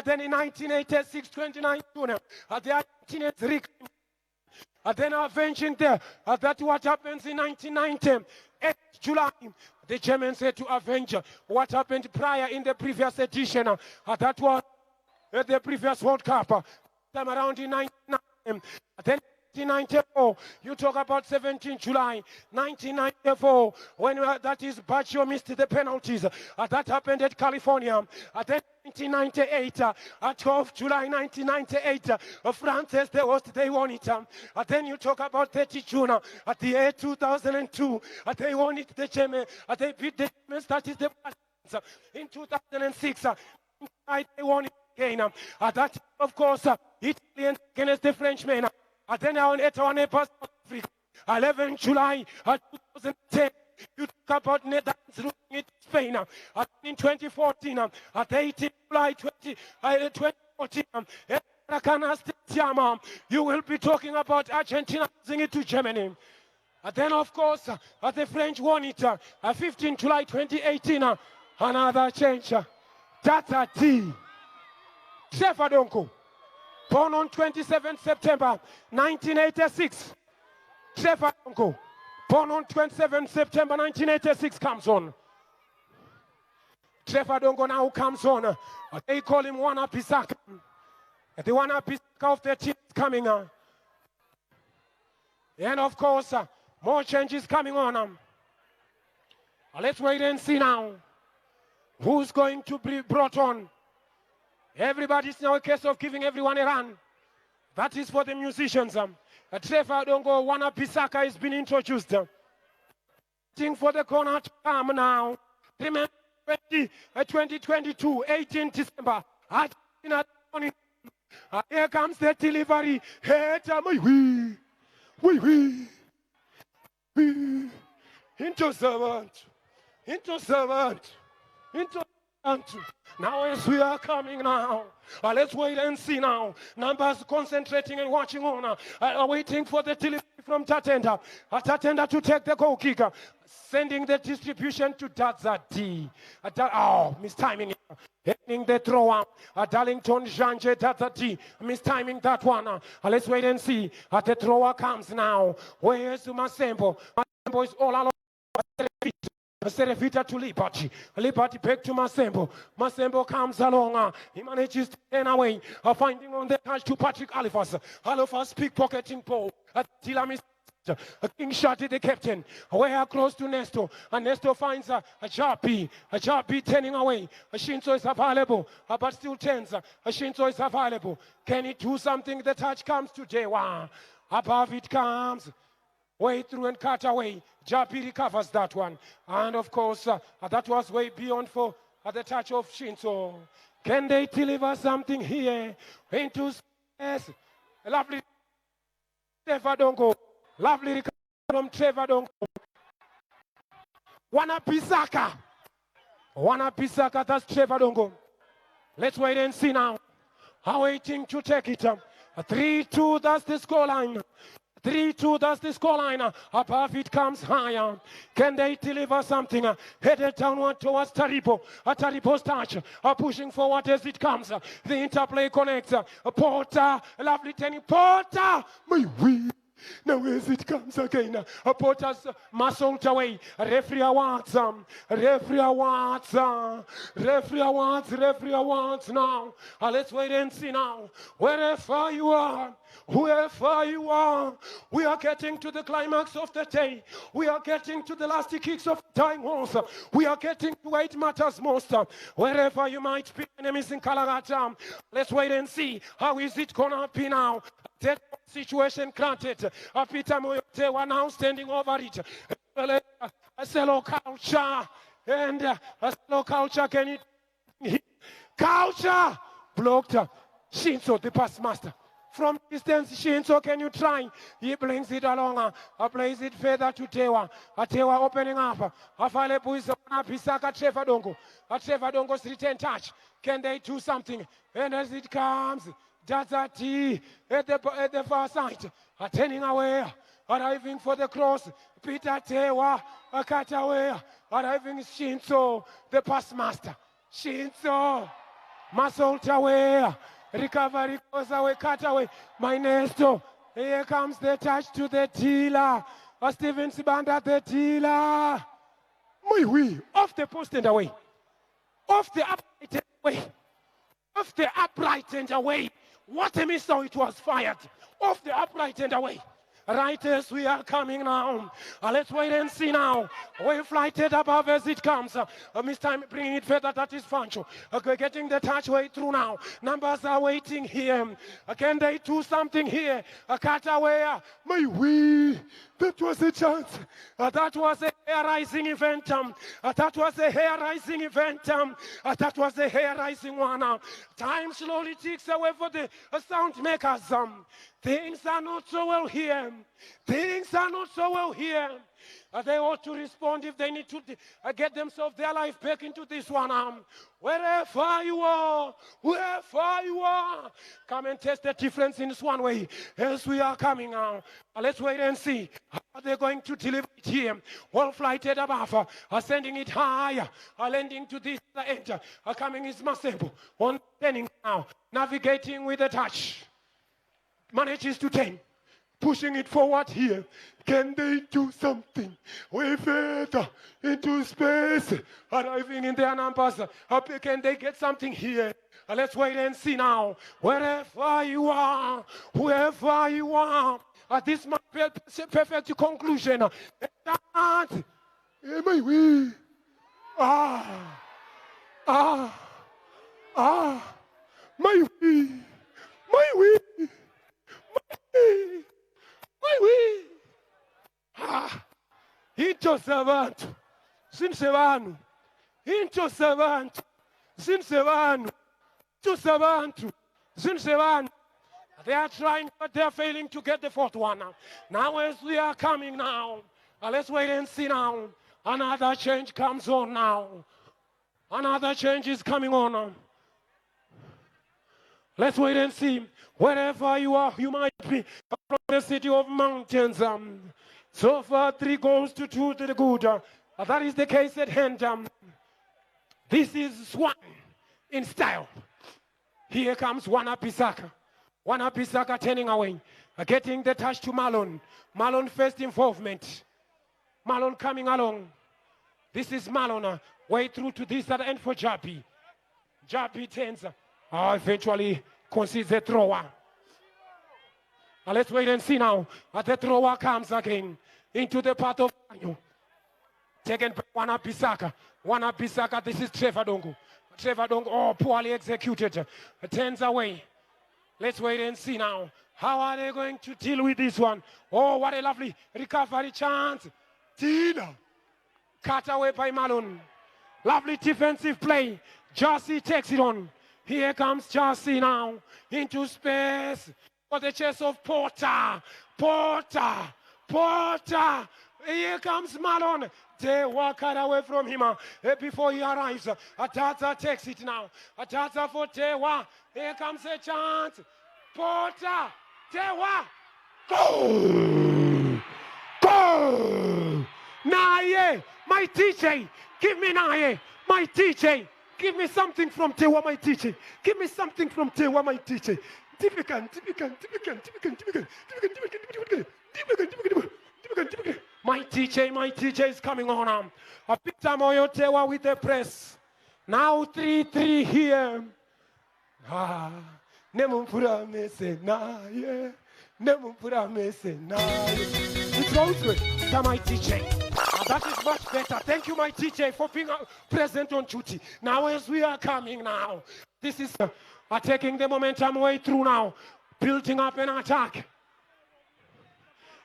then in 1986, 29 June, the Argentinians then avenging there. That's what happens in 1990. 8 July, the Germans had to avenge what happened prior in the previous edition. That was the previous World Cup. Time around in 1990. Then 1994, you talk about 17 July 1994, when that is Baggio missed the penalties. That happened at California. Then 1998, 12 July 1998, France as the host, they won it. Then you talk about 30 June, at the year 2002, they won it, the Germans, they beat the Germans, that is the in 2006, they won it again. That, of course, Italians against the Frenchmen. Then on 11 July 2010, you talk about Netherlands losing it to Spain. In 2014, at 18 July 2014, you will be talking about Argentina losing it to Germany. Then, of course, the French won it. 15 July 2018, another change. Tata T. Trevor Donko. Born on 27 September 1986. Trevor Donko. Born on 27 September 1986 comes on. Trevor Donko now comes on. They call him Wana Pisaka. The Wana Pisaka of the team is coming on. And of course, more changes coming on. Let's wait and see now who's going to be brought on. Everybody's now a case of giving everyone a run. That is for the musicians. Trevor Dongo, Wana Pisaka has been introduced. Waiting for the corner to come now. Remember 2022, 18 December. Here comes the delivery. Into servant. Into servant. Into now as we are coming now, let's wait and see now. Numbers concentrating and watching on, waiting for the delivery from Tatenda. Tatenda to take the goal kicker, sending the distribution to Dazati. Mistiming it. Hitting the thrower. Darlington Janje Dazati. Mistiming that one. Let's wait and see. The thrower comes now. Where's Masembo? Masembo is all along. Serefita to Liberty. Liberty back to Masembo. Masembo comes along. He manages to turn away. Finding on the touch to Patrick Alifas. Alifas pickpocketing ball. Tilamis. King shot the captain. Way across to Nesto. And Nesto finds a Jarpi. A Jarpi turning away. A Shinzo is available. But still turns. A Shinzo is available. Can he do something? The touch comes to Jewa. Above it comes. way through and cut away. Japi recovers that one. And of course, that was way beyond for the touch of Shinzo. Can they deliver something here into space? Lovely Trevor Dongo. Lovely recovery from Trevor Dongo. Wana Pisaka, that's Trevor Dongo. Let's wait and see now. Waiting to take it. 3-2, that's the scoreline. 3-2, that's the scoreline. Above it comes higher. Can they deliver something? Headed downward towards Taribo. Taribo's touch. Pushing forward as it comes. The interplay connects. Porter, lovely Tenny. Porter! My wee. Now as it comes again, Porter's muscled away. Referee awards now. Let's wait and see now. Wherever you are, whoever you are, we are getting to the climax of the day. We are getting to the last kicks of time also. We are getting to where it matters most. Wherever you might be, enemies in Kalagata. Let's wait and see. How is it gonna be now? That situation granted. Peter Moyote now standing over it. A solo culture. And a solo culture can it? Culture blocked. Shinzo, the past master. From distance, Shinzo, can you try? He brings it along. Plays it further to Tewa. Tewa opening up. Afalepu is Pisaka Trevor Dongo. Trevor Dongo's return touch. Can they do something? And as it comes, Dazati at the far side, turning away, arriving for the cross. Peter Tewa, a cut away, arriving Shinzo, the past master. Shinzo, muscle away, recovery goes away, cut away. My Nesto, here comes the touch to the dealer. Steven Sibanda, the dealer. My wee, off the post and away. Off the upright and away. Off the upright and away. What a missile, it was fired. Off the upright and away. Right as we are coming now. Let's wait and see now. We flighted above as it comes. This time bringing it further, that is Fancho. Getting the touch way through now. Numbers are waiting here. Can they do something here? A cut away. My wee. That was a chance. That was a hair-rising event. That was a hair-rising event. That was a hair-rising one. Time slowly ticks away for the sound makers. Things are not so well here. Things are not so well here. They ought to respond if they need to get themselves their life back into this one. Wherever you are, come and test the difference in this one way. As we are coming on, let's wait and see how they're going to deliver it here. Well flighted above, sending it higher, landing to this end. Coming is Masebo, on turning now, navigating with a touch. Manages to 10. Pushing it forward here. Can they do something? Way further into space. Arriving in their numbers. Can they get something here? Let's wait and see now. Wherever you are, whoever you are. This might be a perfect conclusion. My wee. Into servant, sin servant, into servant, sin servant, to servant, sin servant. They are trying, but they are failing to get the fourth one. Now as we are coming now, let's wait and see now. Another change comes on now. Another change is coming on. Let's wait and see. Wherever you are, you might be from the city of mountains. So far, 3 goals to 2 to the good. That is the case at hand. This is SWAN in style. Here comes Wana Pisaka turning away. Getting the touch to Malone. Malone first involvement. Malone coming along. This is Malone. Way through to this at end for Japi. Japi turns. Eventually concedes a thrower. Let's wait and see now. The thrower comes again into the path of Daniel. Taken by Wana Pisaka. This is Trevor Dongo. Trevor Dongo, poorly executed. Turns away. Let's wait and see now. How are they going to deal with this one? Oh, what a lovely recovery chance. Tina. Cut away by Malone. Lovely defensive play. Jassy takes it on. Here comes Jassy now. Into space. For the chest of Porter. Porter. Here comes Malone. They walk away from him before he arrives. Atata takes it now. Atata for Tewa. Here comes a chance. Porter. Tewa. Go. Go. Naye. My DJ. Give me Naye. My DJ. Give me something from Tewa, my DJ. Give me something from Tewa, my DJ. My TJ is coming on. A Peter Moyo Tewa with the press. Now 3-3 here. Nemumpura mese na ye. Nemumpura mese na ye. It goes good. My TJ. That is much better. Thank you, my TJ, for being present on duty. Now as we are coming now, this is taking the momentum way through now. Building up an attack.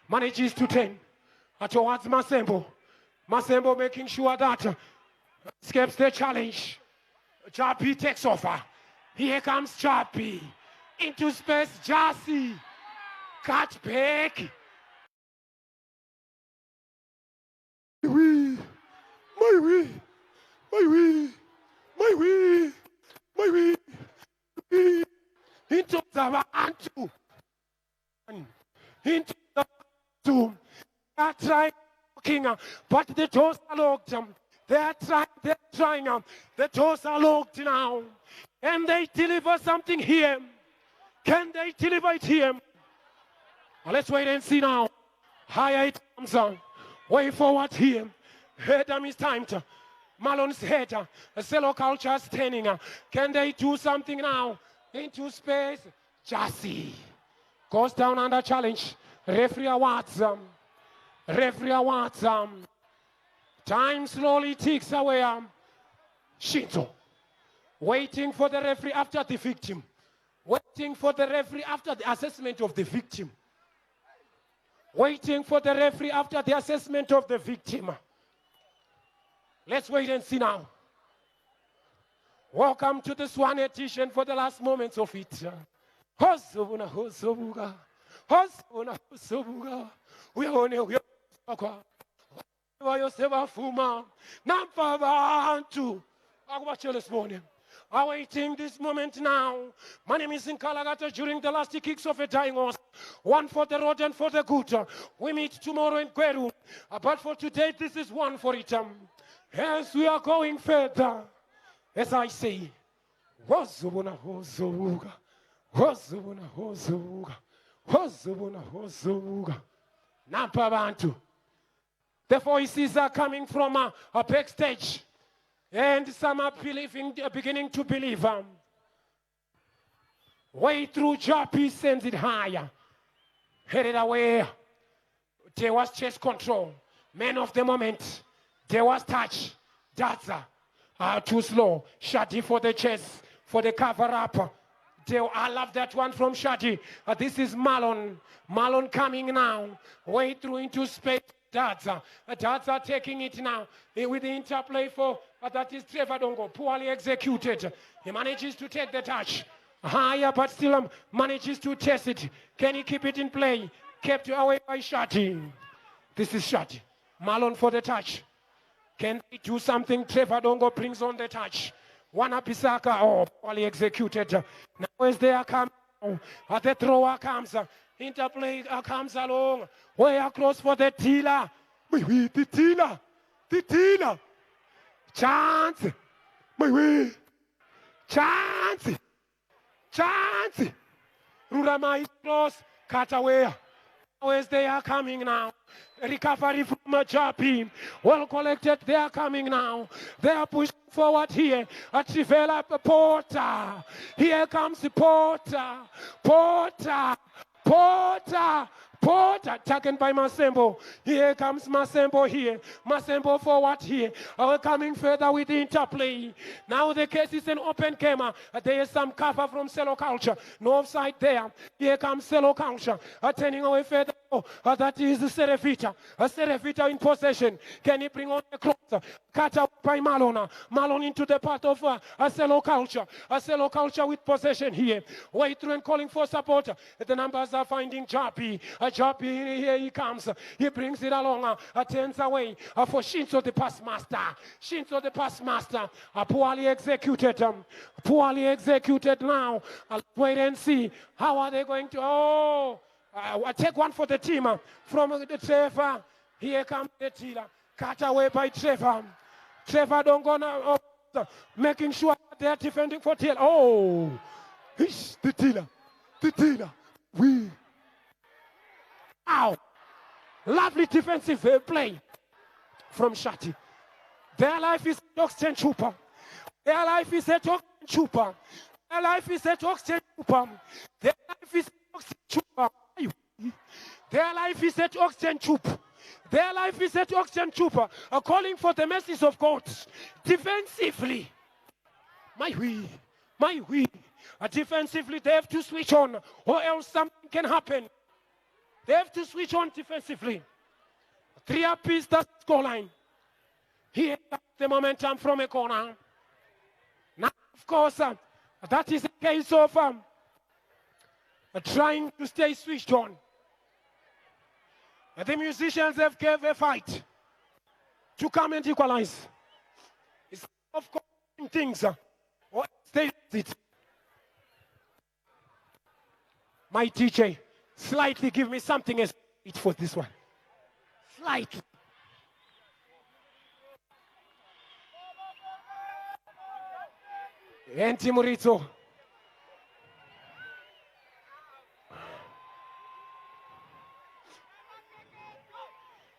Manages to 10. Towards Masembo. Masembo making sure that escapes the challenge. Chapi takes over. Here comes Chapi. Into space, Jassy. Cut back. My way. Into the one, into the two. They are trying, but the doors are locked. They are trying. The doors are locked now. And they deliver something here. Can they deliver it here? Well, let's wait and see now. Higher it comes on. Way forward here. Head is timed. Malone's head. A cello culture standing. Can they do something now? Into space. Jassy goes down under challenge. Referee awards. Time slowly ticks away. Shinto. Waiting for the referee after the victim. Waiting for the referee after the assessment of the victim. Waiting for the referee after the assessment of the victim. Let's wait and see now. Welcome to the SWAN edition for the last moments of it. We are this morning. Awaiting this moment now. My name is in Kalagata during the last kicks of a dying horse. One for the road and for the good. We meet tomorrow in Kweru. But for today, this is one for it. As we are going further, as I say, the voices are coming from a backstage. And some are beginning to believe. Way through Japi sends it higher. Headed away. There was chest control. Man of the moment. There was touch. That's too slow. Shadi for the chest. For the cover up. I love that one from Shadi. This is Malone. Malone coming now. Way through into space. Daza taking it now with the interplay for that is Trevor Dongo, poorly executed. He manages to take the touch higher, but still manages to test it. Can he keep it in play? Kept away by Shadi. This is Shadi. Malone for the touch. Can he do something? Trevor Dongo brings on the touch. Wana Pisaka, poorly executed. Now as they are coming, the thrower comes. Interplay comes along. Way across for the Tila. The Tila. Chance. Chance. Rurama is close. Cut away. As they are coming now. Recovery from a Japi. Well collected. They are coming now. They are pushing forward here. A develop Porter. Here comes Porter. Port taken by Masembo. Here comes Masembo here. Masembo forward here. Coming further with the interplay. Now the case is an open camera. There is some cover from Cello Culture. No offside there. Here comes Cello Culture. Turning away further. That is Serefita. Serefita in possession. Can he bring on the cross? Cut out by Malona. Malone into the part of Cello Culture. Cello Culture with possession here. Way through and calling for support. The numbers are finding Japi. Japi, here he comes. He brings it along. Turns away for Shinzo the pass master. Shinzo the pass master. Poorly executed. Poorly executed now. I'll wait and see. How are they going to... Oh! Take one for the team from the Trevor. Here comes the Tila. Cut away by Trevor. Trevor don't go now. Making sure they're defending for Tila. Oh! The Tila. The Tila. We. Ow! Lovely defensive play from Shati. Their life is oxygen trooper. Their life is a oxygen trooper. Their life is a oxygen trooper. Their life is oxygen trooper. Their life is at oxygen troop. Their life is at oxygen trooper. Calling for the mercies of God. Defensively. My we. Defensively, they have to switch on, or else something can happen. They have to switch on defensively. 3 apiece, that's scoreline. Here, the momentum from a corner. Now, of course, that is a case of trying to stay switched on. The musicians have gave a fight to come and equalize. It's of course things or stay it. My DJ, slightly give me something as it for this one. Slightly. Enti Murito.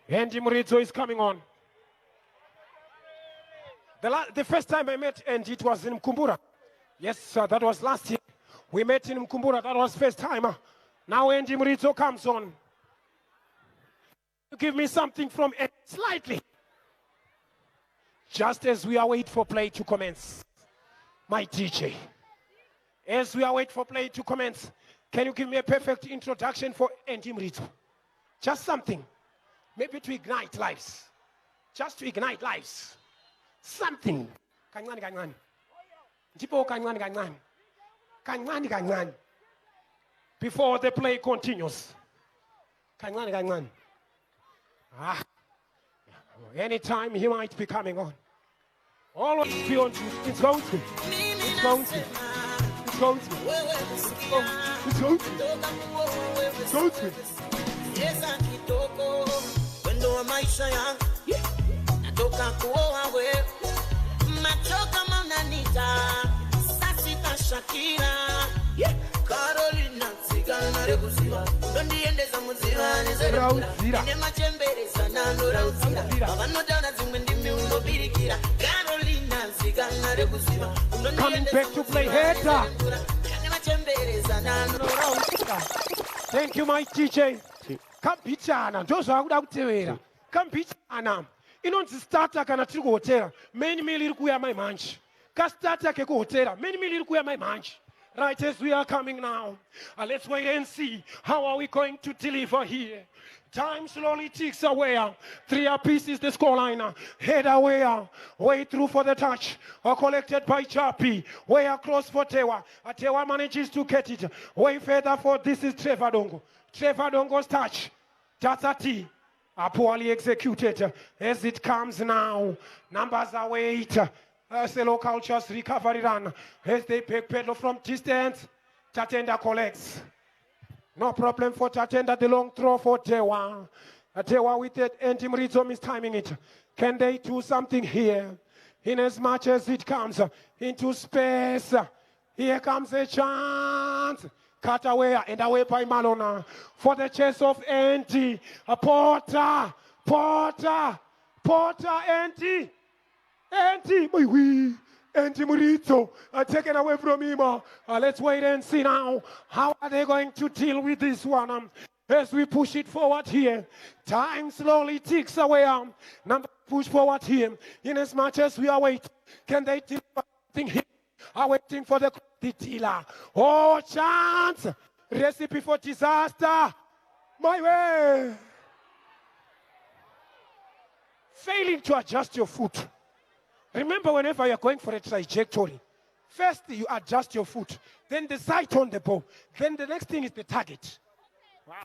Andy Murito is coming on. The first time I met Andy, it was in Mkumbura. Yes, that was last year. We met in Mkumbura. That was first time. Now Andy Murito comes on. Give me something from Andy, slightly. Just as we are waiting for play to commence. My DJ. As we are waiting for play to commence, can you give me a perfect introduction for Andy Murito? Just something. Maybe to ignite lives. Just to ignite lives. Something. Kanyani. Tipo kanyani. Kanyani. Before the play continues. Kanyani. Anytime he might be coming on. Always be on. It's going to. It's going to. It's going to. It's going to. It's going to. Ndo maisha yangu natoka kuoa wewe machoka mananita sasita Shakira Carolina sigana rekuziva ndo ndiendeza muziva nezera ine machembere sana ndo rauzira avanodana zimwe ndimi undobirikira Carolina sigana rekuziva ndo ndiendeza back to play header. Ine machembere sana ndo rauzira. Thank you my DJ. Kampichana ndozo akuda kutevera kampichana inonzi starter kana tiri kuhotera main meal iri kuya mai manji ka starter ke kuhotera main meal iri kuya mai manji. Right as we are coming now, let's wait and see how are we going to deliver here. Time slowly ticks away. 3 apiece is the scoreline. Head away, way through for the touch. Collected by Chapi. Way across for Tewa. Tewa manages to get it. Way further for this is Trevor Dongo. Trevor Dongo's touch. That's a T. Poorly executed as it comes now. Numbers are 8. Cello Culture's recovery run as they pick pedal from distance. Tatenda collects. No problem for Tatenda. The long throw for Tewa. Tewa with it. Andy Mrizo mistiming it. Can they do something here? In as much as it comes into space. Here comes a chance. Cut away and away by Malona. For the chase of Andy. Porter, Andy. Andy, my wee. Andy Murito taken away from him. Let's wait and see now. How are they going to deal with this one? As we push it forward here, time slowly ticks away. Number push forward here. In as much as we are waiting, can they do something here? Are waiting for the dealer. Oh, chance! Recipe for disaster. My way. Failing to adjust your foot. Remember, whenever you're going for a trajectory, first you adjust your foot, then the sight on the ball, then the next thing is the target. Wow.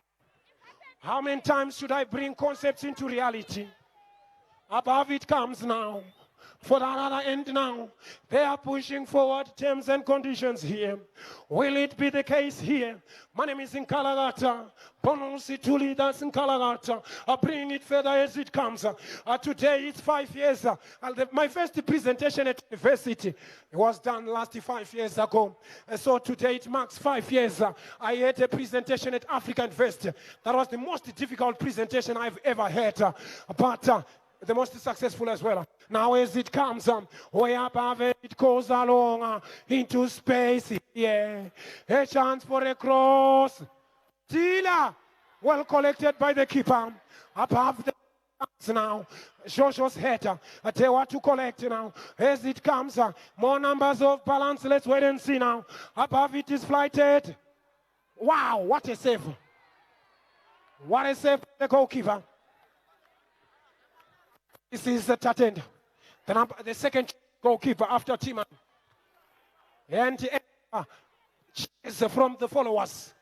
How many times should I bring concepts into reality? Above it comes now. For the other end now, they are pushing forward terms and conditions here. Will it be the case here? My name is Nkalagata. Bonosi two leaders in Kalagata. I bring it further as it comes. Today it's 5 years. My first presentation at university was done last 5 years ago. So today it marks 5 years. I had a presentation at African University. That was the most difficult presentation I've ever had. But the most successful as well. Now as it comes, way above it goes along into space. Yeah, a chance for a cross. Tila, well collected by the keeper. Above the now, Joshua's header. They want to collect now. As it comes, more numbers of balance. Let's wait and see now. Above it is flighted. Wow, what a save. What a save for the goalkeeper. This is the Tatend, the second goalkeeper after Timan. And is from the followers.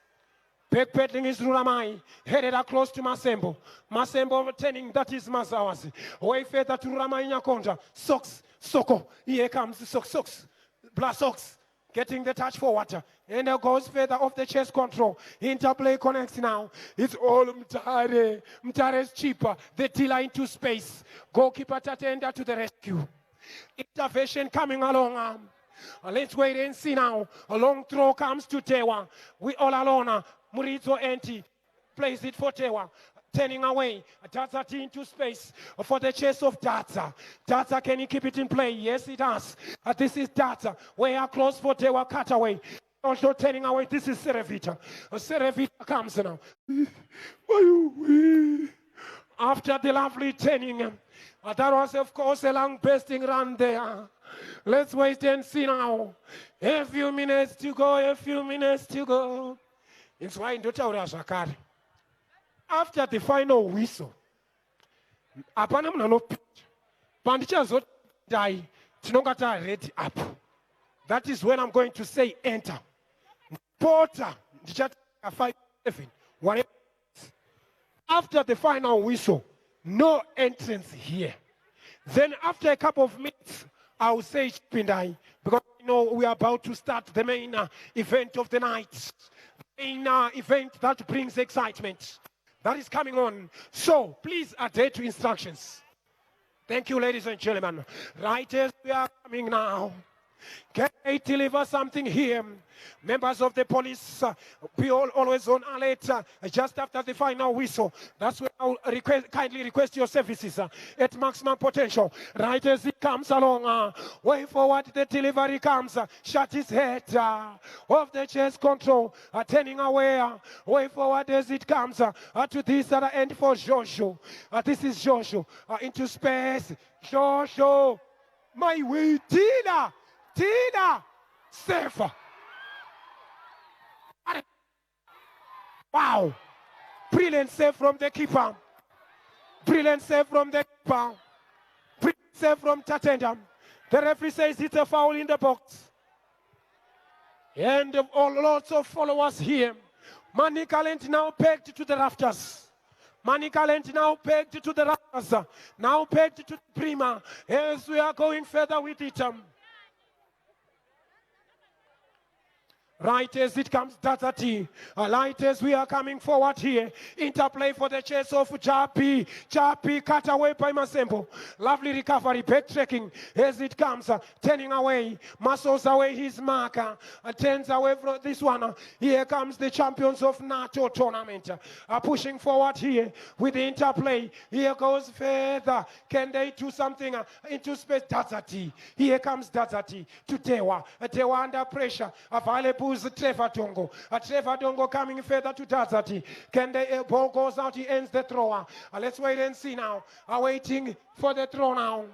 Backpedaling is Ruramai, headed across to Masembo. Masembo turning, that is Mazawasi. Way further to Ruramai Nyakonja. Socks, Soko. Here comes the socks. Black socks. Getting the touch forward. And it goes further off the chest control. Interplay connects now. It's all MUTARE. MUTARE is cheaper. The dealer into space. Goalkeeper Tatenda to the rescue. Intervention coming along. Let's wait and see now. A long throw comes to Tewa. We all alone. Murizo empty. Plays it for Tewa. Turning away, Data into space for the chase of Data. Data, can you keep it in play? Yes, it does. This is Data. We are close for Tewa cutaway. Also turning away, this is Serevita. Serevita comes now. After the lovely turning, that was of course a long bursting run there. Let's wait and see now. A few minutes to go. It's why in Dotaura Shakari. After the final whistle, apana mnano pitch. Pandicha zot die. Tinongata ready up. That is when I'm going to say enter. Porter, Dicha 5-7. Whatever. After the final whistle, no entrance here. Then after a couple of minutes, I will say Pindai, because you know we are about to start the main event of the night. Main event that brings excitement. That is coming on. So, please adhere to instructions. Thank you, ladies and gentlemen. Right as we are coming now. Can they deliver something here? Members of the police, be always on alert just after the final whistle. That's where I'll kindly request your services at maximum potential. Right as it comes along, way forward the delivery comes. Shut his head off the chest control, turning away. Way forward as it comes to this other end for Joshua. This is Joshua into space. Joshua, my way, Tina, safe. Wow. Brilliant save from the keeper. Brilliant save from the keeper. Brilliant save from Tatenda. The referee says it's a foul in the box. And lots of followers here. Manikalent now pegged to the rafters. Manikalent now pegged to the rafters. Now pegged to the Prima. As we are going further with it. Right as it comes, Tatati. Right as we are coming forward here. Interplay for the chase of Chapi. Chapi cut away by Masembo. Lovely recovery, backtracking as it comes. Turning away. Muscles away his marker. Turns away from this one. Here comes the champions of NATO tournament. Pushing forward here with the interplay. Here goes further. Can they do something into space? Tatati. Here comes Tatati to Tewa. Tewa under pressure. Available lose Trevor Dongo. Trevor Dongo coming further to Tazati. Can the ball goes out, he ends the thrower. Let's wait and see now. Waiting for the throw now.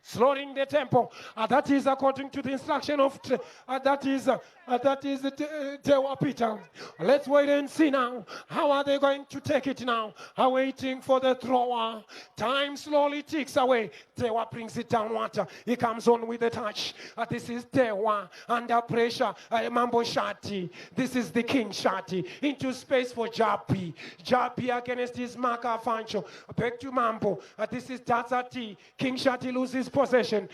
Slowing the tempo. That is according to the instruction of Tewa Peter. Let's wait and see now. How are they going to take it now? Waiting for the thrower. Time slowly ticks away. Tewa brings it down water. He comes on with the touch. This is Tewa under pressure. Mambo Shati. This is the King Shati. Into space for Japi. Japi against his marker Fancho. Back to Mambo. This is Tazati. King Shati loses possession,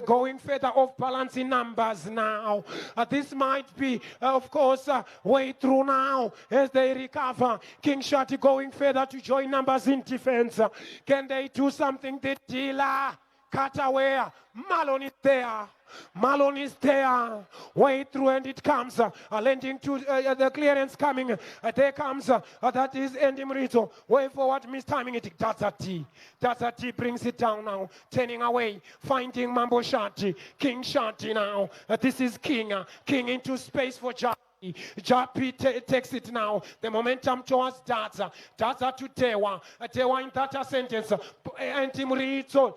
going further off balance in numbers now. This might be, of course, way through now as they recover. King Shati going further to join numbers in defense. Can they do something? The dealer, cut away. Malone is there. Malone is there. Way through and it comes. Lending to the clearance coming. There comes. That is Andy Mrito. Way forward, mistiming it. Tazati. Tazati brings it down now. Turning away. Finding Mambo Shati. King Shati now. This is King. King into space for Japi. Japi takes it now. The momentum towards Daza. Daza to Tewa. Tewa in that sentence. Andy Mrito.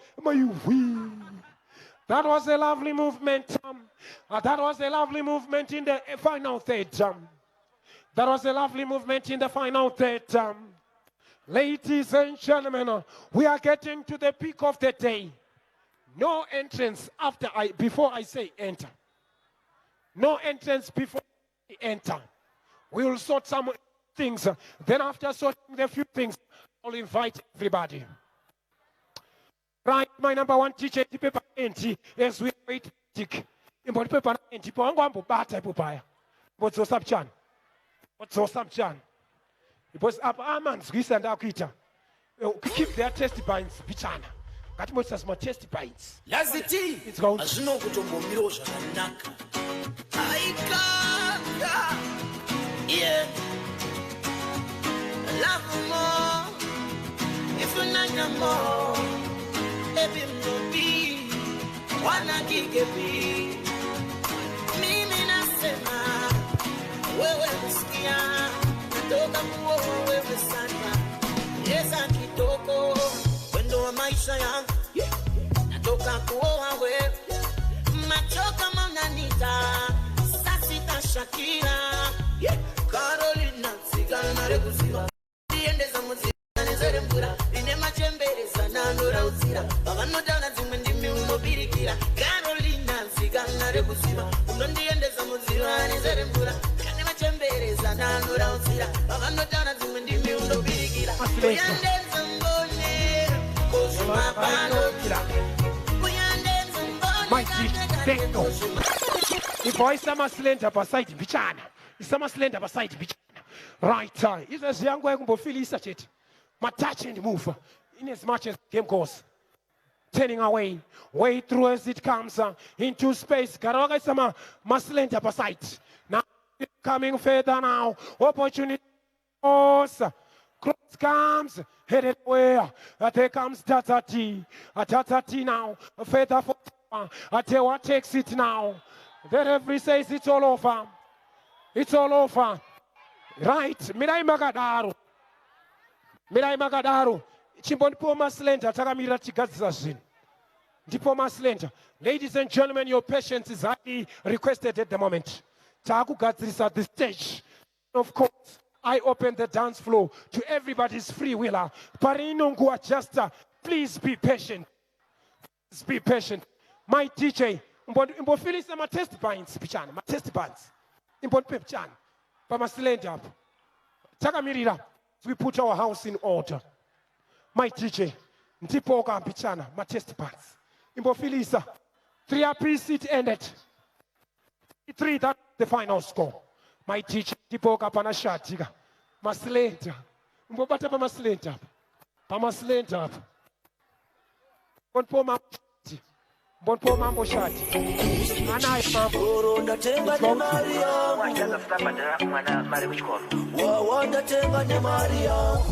That was a lovely movement. That was a lovely movement in the final third. That was a lovely movement in the final third. Ladies and gentlemen, we are getting to the peak of the day. No entrance before I say enter. No entrance before I enter. We will sort some things. Then after sorting the few things, I'll invite everybody. Right, my number one teacher, the paper empty, as we wait, tick. But paper empty, Pongo Bata Pupaya. What's so subchan? What's so subchan? It was up Armand's Greece and Akita. Keep their testifyings, Pichana. Got most as my testifyings.
Laziti,
it's going.
As no Kutombo Miroja Naka. Yeah. Love more. If you're not more. Baby, mnubi, wana gigebi. Mimi nasema, wewe msikia, natoka kuwa wewe sana. Yeza kitoko, wendo wa maisha yangu, natoka kuwa wewe. Machoka maunanita, sasita Shakira. Carolina, sigara na reguziwa. Diendeza muzika, nezere mbura, inema chembere Nandora uzira, bagano dana zimendimi umobirikira. Carolina sigana rebuziba, unondiendeza muzira nizere mbura. Kane machembereza nandora uzira, bagano dana zimendimi umobirikira. Uyandeza mbone, kozuma bano kira. Uyandeza mbone,
mighty, thank God. If I sama slender beside bichana, sama slender beside bichana. Right time. Is as young way kumbo feel such it. My touch and move. In as much as game goes, turning away, way through as it comes into space. Karoga sama maslenta beside. Now coming further now. Opportunity. Cross comes headed where? There comes Tatati. Tatati now. Further for Atewa takes it now. The referee says it's all over. It's all over. Right. Mirai Magadaru. Mirai Magadaru. Chimbonpo Maslenta, Tagamira Chigazazin. Ndipo Maslenta. Ladies and gentlemen, your patience is highly requested at the moment. Tagu Gazis at the stage. Of course, I open the dance floor to everybody's free willer. Parinungu adjuster, please be patient. Please be patient. My DJ, Mbo Phyllis, my test binds, Pichana, my test binds. Mbon Pepchan, Pamaslenta. Tagamirira, we put our house in order. My DJ, Ntipoka Pichana, my test pads. Imbo Phyllis, 3-piece it ended. 3, that's the final score. My teacher, Tipoka Panashatiga, Maslenta, Mbobata Pamaslenta, Pamaslenta, Bonpoma, Bonpoma Moshati, and I Mambo.